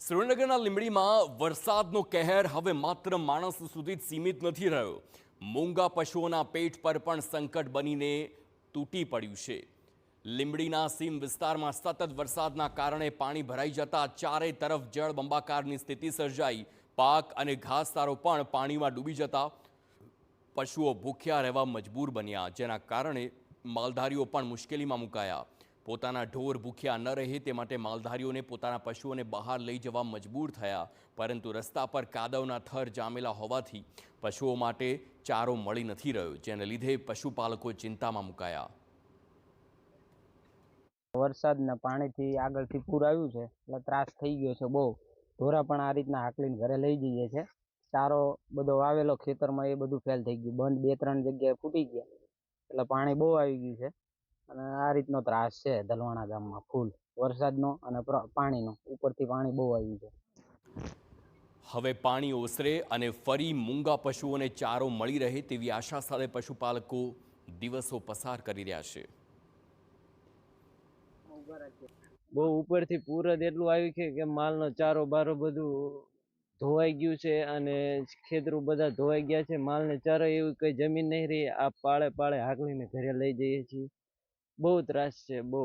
સુરેન્દ્રનગરના લીંબડીમાં વરસાદનો કહેર હવે માત્ર માણસ સુધી જ સીમિત નથી રહ્યો. મૂંગા પશુઓના પેટ પર પણ સંકટ બનીને તૂટી પડ્યું છે. લીંબડીના સીમ વિસ્તારમાં સતત વરસાદના કારણે પાણી ભરાઈ જતા ચારે તરફ જળબંબાકારની સ્થિતિ સર્જાઈ. પાક અને ઘાસચારો પણ પાણીમાં ડૂબી જતા પશુઓ ભૂખ્યા રહેવા મજબૂર બન્યા, જેના કારણે માલધારીઓ પણ મુશ્કેલીમાં મુકાયા. પોતાના ઢોર ભૂખ્યા ન રહે તે માટે માલધારીઓને પોતાના પશુઓને બહાર લઈ જવા મજબૂર થયા, પરંતુ રસ્તા પર કાદવના થર જામેલા હોવાથી પશુઓ માટે ચારો મળી નથી રહ્યો, જેને લીધે પશુપાલકો ચિંતામાં મુકાયા. વરસાદના પાણીથી આગળથી પૂર આવ્યું છે એટલે ત્રાસ થઈ ગયો છે બહુ. ઢોરા પણ આ રીતના હાકલીને ઘરે લઈ જઈએ છે. ચારો બધો વાવેલો ખેતરમાં એ બધું ફેલ થઈ ગયું, બંધ 2-3 જગ્યાએ ફૂટી ગયા એટલે પાણી બહુ આવી ગયું છે. અને આ રીતનો ત્રાસ છે દલવાણા ગામમાં ફૂલ વરસાદનો અને પાણીનો. ઉપરથી પાણી બહુ આવ્યું છે. હવે પાણી ઓસરે અને ફરી મૂંગા પશુઓને ચારો મળી રહે તેવી આશા સાથે પશુપાલકો દિવસો પસાર કરી રહ્યા છે. બહુ ઉપરથી પૂર જ એટલું આવ્યું છે કે માલનો ચારો બારો બધું ધોવાઈ ગયું છે અને ખેતરો બધા ધોવાઈ ગયા છે. માલને ચારો એવી કઈ જમીન નહીં રહી. આ પાળે હાકલીને ઘરે લઈ જઈએ છીએ. બહુ ત્રાસ છે બહુ.